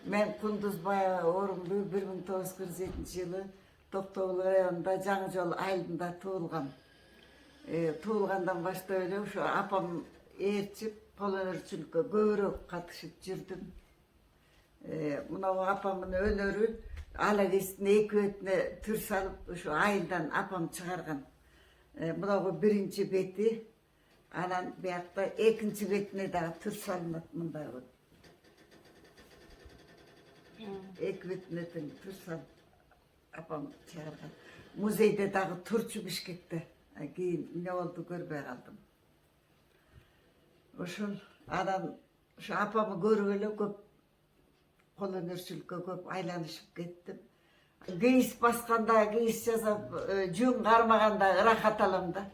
Men Kunduzbay Orumlu 1947 Toptoğlu rayonunda Жаңжол айылында туылгам. Туылгандан баштап эле ошо апам ээрчип, кол өнөрчүлүккө көбүрөөк катышып жүрдүм. Мынау апамдын өнөрү ала кесиптин эки бетине түр салып, ошо айылдан апам чыгарган. Мынау биринчи бети, анан биякта экинчи бетине дагы түр салынат мындай болот. Эки бетине тең түр салып апам чыгарган. Музейде дагы турчу Бишкекте. Кийин эмне болду көрбөй калдым. Ошол анан ошо апамы көрүп эле көп кол өнөрчүлүккө көп айланышып кеттим. Кийиз басканда, кийиз жасап, жүн кармаганда ырахат алам да.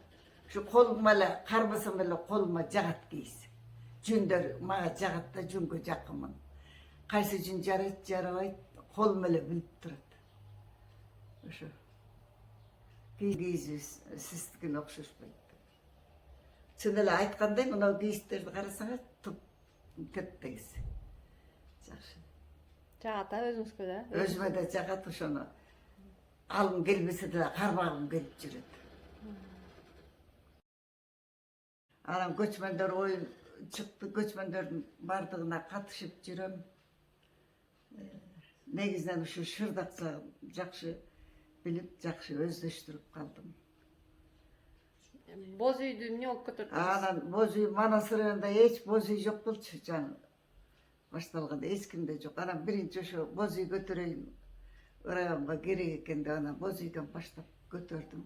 Ошо колума эле кармасам эле колума жагат кийиз. Жүндөр мага жагат да, жүнгө жакынмын. Кайсы жүн жарайт, жарабайт, колум эле билип турат. Ошо кийиз сиздикине окшошпойт. Чын эле айткандай, мынау кийиздерди карасаңар, теп-тегиз. Жакшы. Жагат өзүңүзгө да? Өзүмө да жагат, ошону алгым келбесе да кармагым келип жүрөт. Анан көчмөндөр оюн чыкты, көчмөндөрдүн бардыгына катышып жүрөм. Негизинен ушу шырдакча жакшы билип, жакшы өздөштүрүп калдым. Боз үйдү эмне болуп көтөрдүңүз? Анан боз үй Манас районунда эч боз үй жок болчу, жаңы башталганда эч кимде жок. Анан биринчи ошо боз үй көтөрөйүн районго керек экен деп анан боз үйдөн баштап көтөрдүм.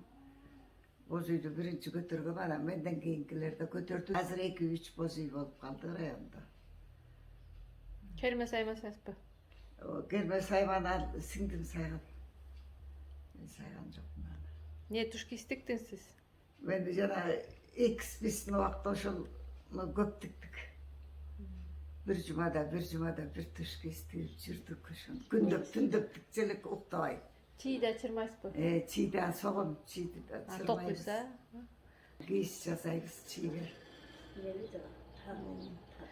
Боз үйдү биринчи көтөргөм, анан менден кийинкилер да көтөрдү. Азыр 2-3 боз үй болуп калды райондо. Керме саймасызбы? Керме сайман сиңдим сайган. Мен сайган жокмун аны. Не тушки тиктиңиз сиз? Мен жана экспресстин убакта ошол көп тиктик. Bir jumada bir tuş kesti жүрдүк ошону. Күндөп түндөп тикчелек уктабай. Чийди ачырмайсызбы? Чийди согом, чийди ачырмайбыз. Токуйса? Кийиз жасайбыз чийге.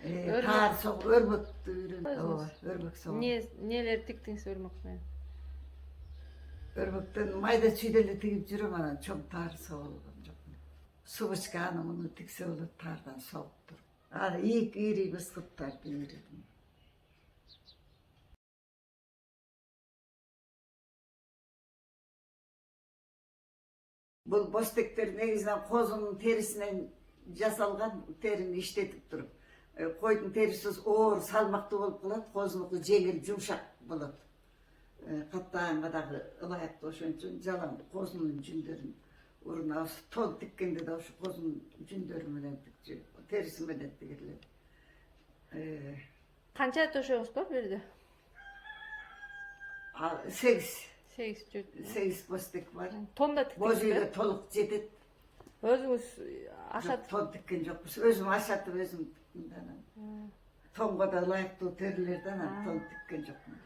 Таар сог, өрмөктү үйрөнүп, өрмөк согом. Нелер тиктиңиз өрмөк менен? Өрмөктөн майда чүйдө эле тигип жүрөм, анан чоң таар согулган жокмун. Субочка аны муну тиксе болот, таардан согуп туруп. Аны ири быскыттарды үйрөдүм. Бул бостектер негизинен козунун терисинен жасалган, терини иштетип туруп. Койдун терisi оор, салмактуу болуп калат, козунуку жеңил, жумшак болот. Каттаганга дагы ылайыктуу, ошон үчүн жалаң козунун жүндөрүн уруна тон тиккенде да ошо козунун жүндөрү менен тикчү, териси менен тигилет. Канча төшөгүңүз бар бу жерде? 8 постек бар. Тонда тиктиңиз? Боз үйгө толук жетет. Өзүңүз ашат? Тон тиккен жокпуз. Өзүм ашатып, өзүм тиктим да анан. Тонго да ылайыктуу терилерден анан тон тиккен жокмун.